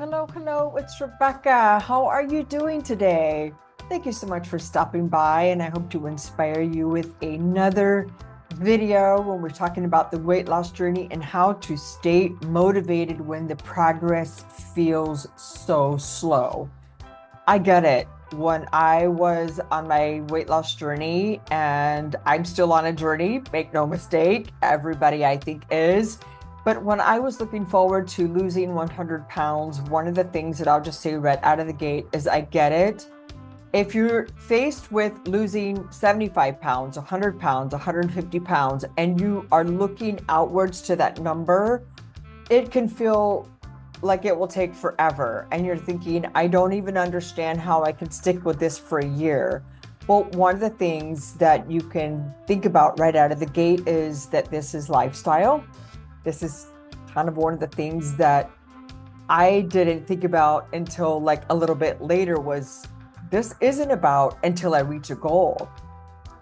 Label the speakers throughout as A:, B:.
A: Hello, it's Rebecca. How are you doing today? Thank you so much for stopping by, and I hope to inspire you with another video when we're talking about the weight loss journey and how to stay motivated when the progress feels so slow. I get it. When I was on my weight loss journey, and I'm still on a journey, make no mistake, everybody I think is. But when I was looking forward to losing 100 pounds, one of the things that I'll just say right out of the gate is I get it. If you're faced with losing 75 pounds, 100 pounds, 150 pounds, and you are looking outwards to that number, it can feel like it will take forever. And you're thinking, I don't even understand how I can stick with this for a year. Well, one of the things that you can think about right out of the gate is that this is lifestyle. This is kind of one of the things that I didn't think about until like a little bit later was this isn't about until I reach a goal.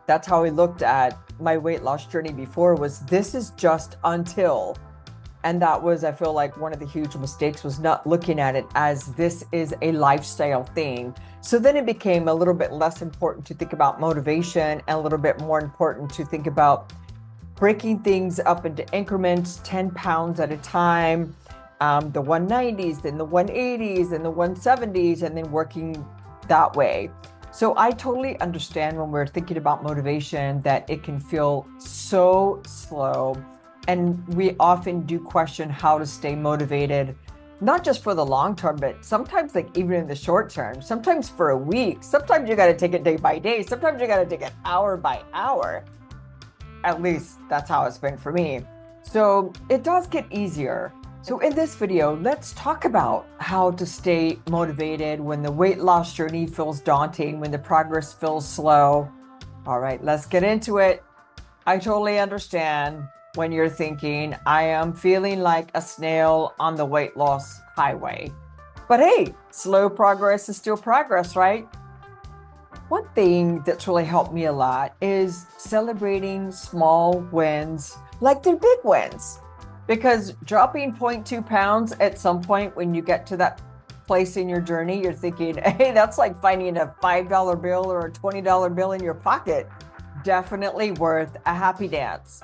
A: That's how I looked at my weight loss journey before, was this is just until. And that was, I feel like, one of the huge mistakes was not looking at it as this is a lifestyle thing. So then it became a little bit less important to think about motivation and a little bit more important to think about breaking things up into increments, 10 pounds at a time, the 190s, then the 180s, and the 170s, and then working that way. So I totally understand when we're thinking about motivation that it can feel so slow. And we often do question how to stay motivated, not just for the long term, but sometimes like even in the short term, sometimes for a week, sometimes you got to take it day by day. Sometimes you got to take it hour by hour. At least that's how it's been for me. So it does get easier. So in this video, let's talk about how to stay motivated when the weight loss journey feels daunting, when the progress feels slow. All right, let's get into it. I totally understand when you're thinking, I am feeling like a snail on the weight loss highway. But hey, slow progress is still progress, right? One thing that's really helped me a lot is celebrating small wins like they're big wins. Because dropping 0.2 pounds at some point when you get to that place in your journey, you're thinking, hey, that's like finding a $5 bill or a $20 bill in your pocket. Definitely worth a happy dance.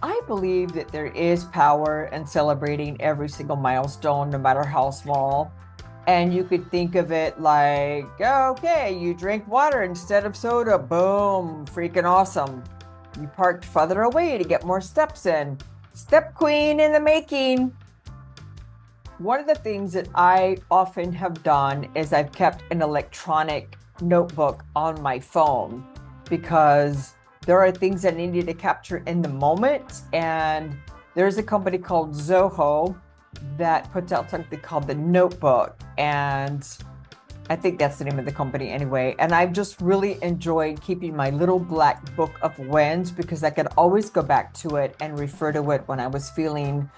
A: I believe that there is power in celebrating every single milestone, no matter how small. And you could think of it like, okay, you drink water instead of soda. Boom, freaking awesome. You parked further away to get more steps in. Step queen in the making. One of the things that I often have done is I've kept an electronic notebook on my phone because there are things that I need to capture in the moment. And there's a company called Zoho that puts out something called the Notebook. And I think that's the name of the company anyway. And I've just really enjoyed keeping my little black book of wins because I could always go back to it and refer to it when I was feeling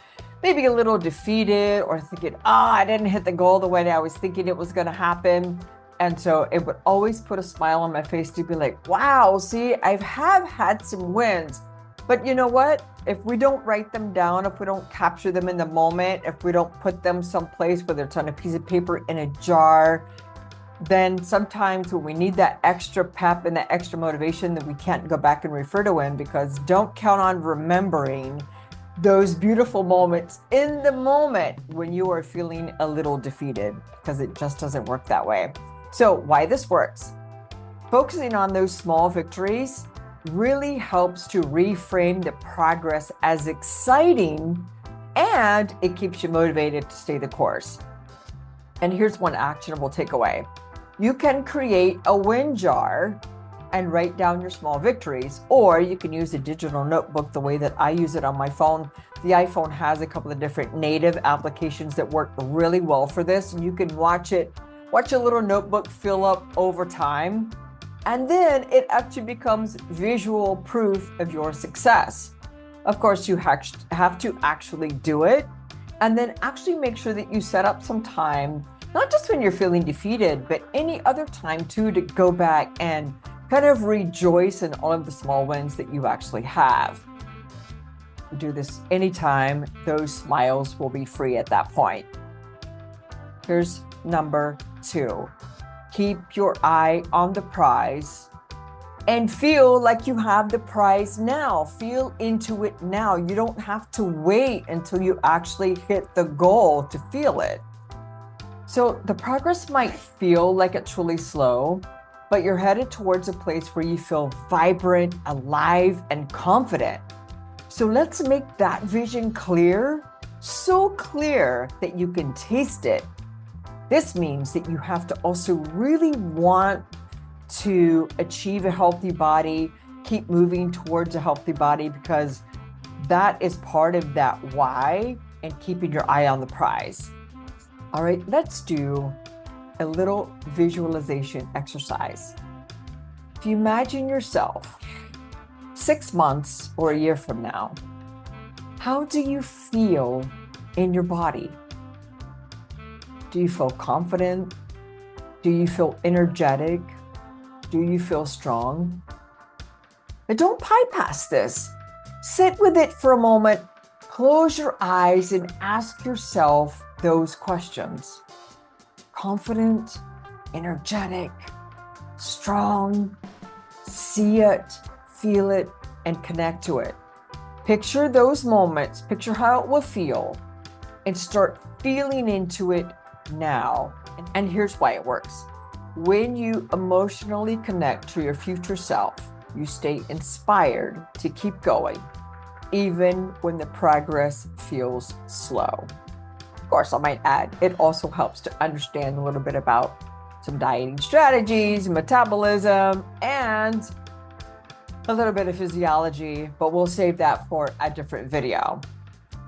A: maybe a little defeated or thinking, I didn't hit the goal the way that I was thinking it was going to happen. And so it would always put a smile on my face to be like, wow, see, I have had some wins. But you know what? If we don't write them down, if we don't capture them in the moment, if we don't put them someplace, whether it's on a piece of paper, in a jar, then sometimes when we need that extra pep and that extra motivation, that we can't go back and refer to them, because don't count on remembering those beautiful moments in the moment when you are feeling a little defeated, because it just doesn't work that way. So why this works? Focusing on those small victories really helps to reframe the progress as exciting, and it keeps you motivated to stay the course. And here's one actionable takeaway. You can create a win jar and write down your small victories, or you can use a digital notebook the way that I use it on my phone. The iPhone has a couple of different native applications that work really well for this, and you can watch a little notebook fill up over time. And then it actually becomes visual proof of your success. Of course, you have to actually do it, and then actually make sure that you set up some time, not just when you're feeling defeated, but any other time too, to go back and kind of rejoice in all of the small wins that you actually have. Do this anytime. Those smiles will be free at that point. Here's number 2. Keep your eye on the prize and feel like you have the prize now. Feel into it now. You don't have to wait until you actually hit the goal to feel it. So the progress might feel like it's really slow, but you're headed towards a place where you feel vibrant, alive, and confident. So let's make that vision clear, so clear that you can taste it. This means that you have to also really want to achieve a healthy body, keep moving towards a healthy body, because that is part of that why and keeping your eye on the prize. All right, let's do a little visualization exercise. If you imagine yourself 6 months or a year from now, how do you feel in your body? Do you feel confident? Do you feel energetic? Do you feel strong? But don't bypass this. Sit with it for a moment, close your eyes, and ask yourself those questions. Confident, energetic, strong. See it, feel it, and connect to it. Picture those moments, picture how it will feel, and start feeling into it now. And here's why it works. When you emotionally connect to your future self, you stay inspired to keep going, even when the progress feels slow. Of course, I might add, it also helps to understand a little bit about some dieting strategies, metabolism, and a little bit of physiology, but we'll save that for a different video.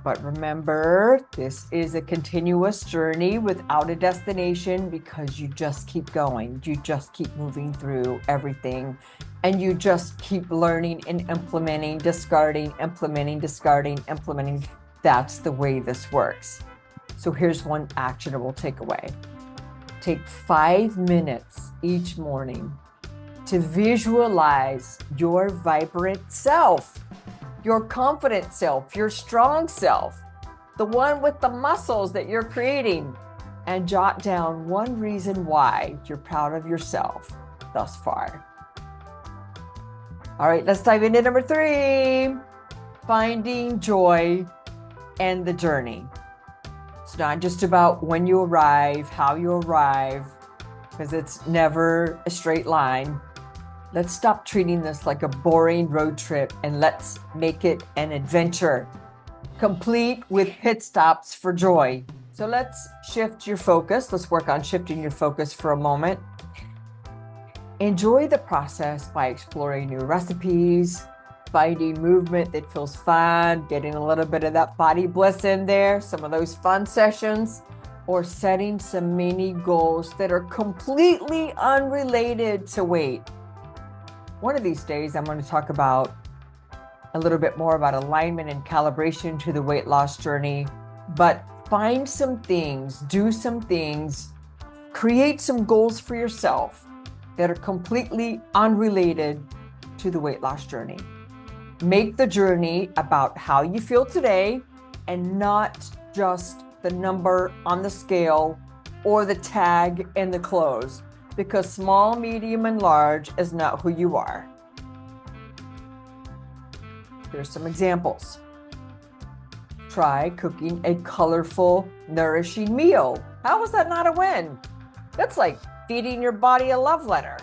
A: But remember, this is a continuous journey without a destination, because you just keep going. You just keep moving through everything, and you just keep learning and implementing, discarding, implementing, discarding, implementing. That's the way this works. So here's one actionable takeaway. Take 5 minutes each morning to visualize your vibrant self, your confident self, your strong self, the one with the muscles that you're creating, and jot down one reason why you're proud of yourself thus far. All right, let's dive into number 3, finding joy and the journey. It's not just about when you arrive, how you arrive, because it's never a straight line. Let's stop treating this like a boring road trip, and let's make it an adventure, complete with pit stops for joy. So let's shift your focus. Let's work on shifting your focus for a moment. Enjoy the process by exploring new recipes, finding movement that feels fun, getting a little bit of that body bliss in there, some of those fun sessions, or setting some mini goals that are completely unrelated to weight. One of these days, I'm going to talk about a little bit more about alignment and calibration to the weight loss journey, but find some things, do some things, create some goals for yourself that are completely unrelated to the weight loss journey. Make the journey about how you feel today and not just the number on the scale or the tag in the clothes, because small, medium, and large is not who you are. Here's some examples. Try cooking a colorful, nourishing meal. How is that not a win? That's like feeding your body a love letter.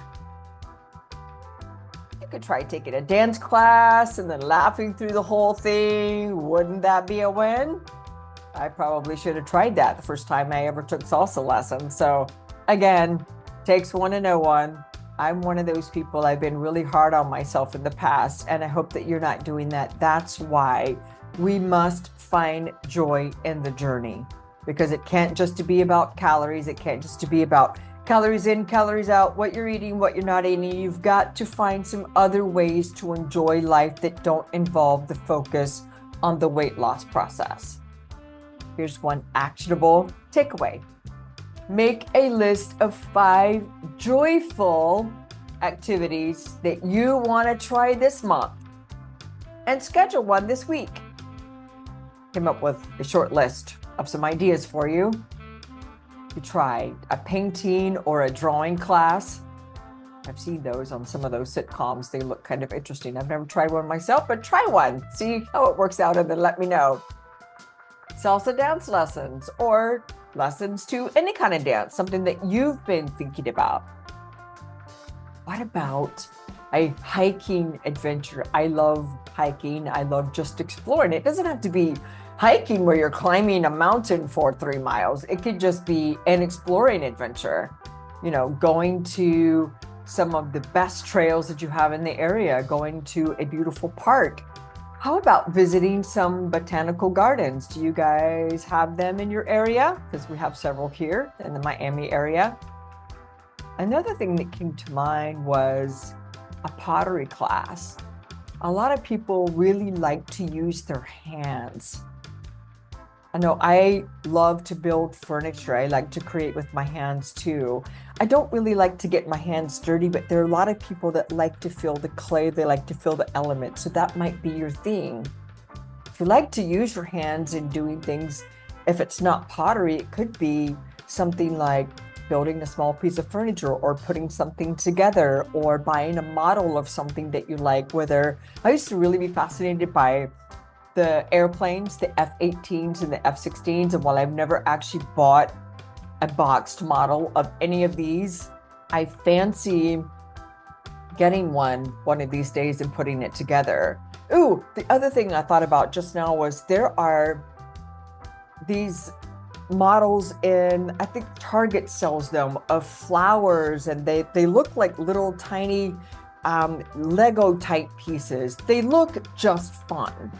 A: You could try taking a dance class and then laughing through the whole thing. Wouldn't that be a win? I probably should have tried that the first time I ever took salsa lessons. So again, takes one to know one. I'm one of those people. I've been really hard on myself in the past, and I hope that you're not doing that. That's why we must find joy in the journey, because it can't just be about calories. It can't just be about calories in, calories out, what you're eating, what you're not eating. You've got to find some other ways to enjoy life that don't involve the focus on the weight loss process. Here's one actionable takeaway. Make a list of 5 joyful activities that you want to try this month and schedule one this week. Came up with a short list of some ideas for you. to try a painting or a drawing class. I've seen those on some of those sitcoms. They look kind of interesting. I've never tried one myself, but try one. See how it works out and then let me know. Salsa dance lessons or lessons to any kind of dance, something that you've been thinking about. What about a hiking adventure? I love hiking. I love just exploring. It doesn't have to be hiking where you're climbing a mountain for 3 miles. It could just be an exploring adventure, you know, going to some of the best trails that you have in the area, going to a beautiful park. How about visiting some botanical gardens? Do you guys have them in your area? Because we have several here in the Miami area. Another thing that came to mind was a pottery class. A lot of people really like to use their hands. I know I love to build furniture. I like to create with my hands too. I don't really like to get my hands dirty, but there are a lot of people that like to feel the clay. They like to feel the elements. So that might be your thing. If you like to use your hands in doing things, if it's not pottery, it could be something like building a small piece of furniture or putting something together or buying a model of something that you like. Whether I used to really be fascinated by the airplanes, the F-18s and the F-16s. And while I've never actually bought a boxed model of any of these, I fancy getting one of these days and putting it together. Ooh, the other thing I thought about just now was there are these models in, I think Target sells them, of flowers, and they look like little tiny Lego type pieces. They look just fun.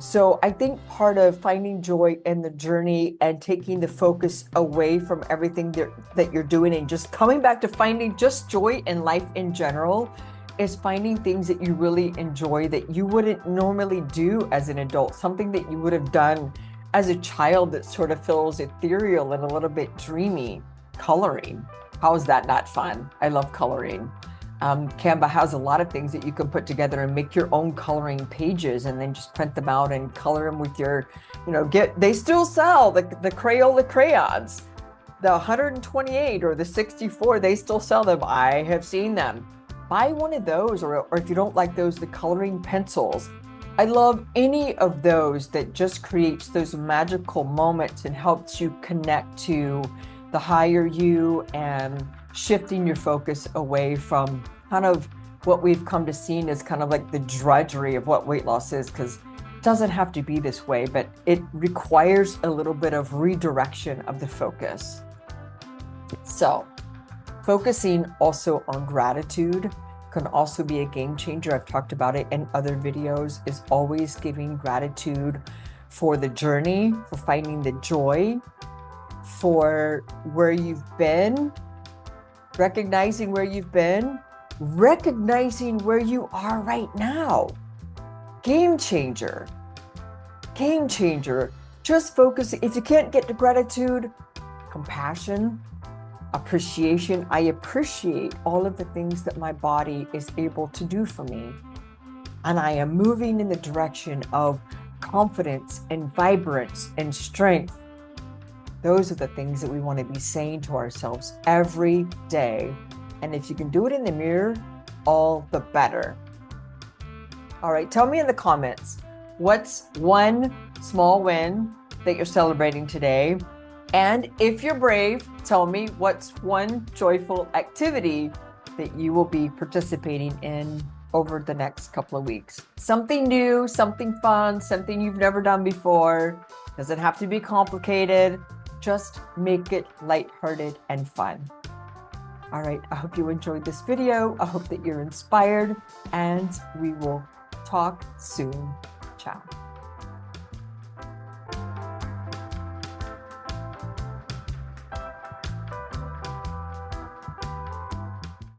A: So I think part of finding joy in the journey and taking the focus away from everything that you're doing and just coming back to finding just joy in life in general is finding things that you really enjoy that you wouldn't normally do as an adult, something that you would have done as a child that sort of feels ethereal and a little bit dreamy. Coloring. How is that not fun? I love coloring. Canva has a lot of things that you can put together and make your own coloring pages and then just print them out and color them with your, you know, they still sell the Crayola crayons, the 128 or the 64, they still sell them. I have seen them. Buy one of those, or if you don't like those, the coloring pencils. I love any of those that just creates those magical moments and helps you connect to the higher you and shifting your focus away from kind of what we've come to see as kind of like the drudgery of what weight loss is, because it doesn't have to be this way, but it requires a little bit of redirection of the focus. So focusing also on gratitude can also be a game changer. I've talked about it in other videos, is always giving gratitude for the journey, for finding the joy, for where you've been, recognizing where you've been, recognizing where you are right now. Game changer. Game changer. Just focus. If you can't get to gratitude, compassion, appreciation. I appreciate all of the things that my body is able to do for me. And I am moving in the direction of confidence and vibrance and strength. Those are the things that we want to be saying to ourselves every day. And if you can do it in the mirror, all the better. All right, tell me in the comments, what's one small win that you're celebrating today? And if you're brave, tell me what's one joyful activity that you will be participating in over the next couple of weeks. Something new, something fun, something you've never done before. Doesn't have to be complicated. Just make it lighthearted and fun. All right, I hope you enjoyed this video. I hope that you're inspired, and we will talk soon. Ciao.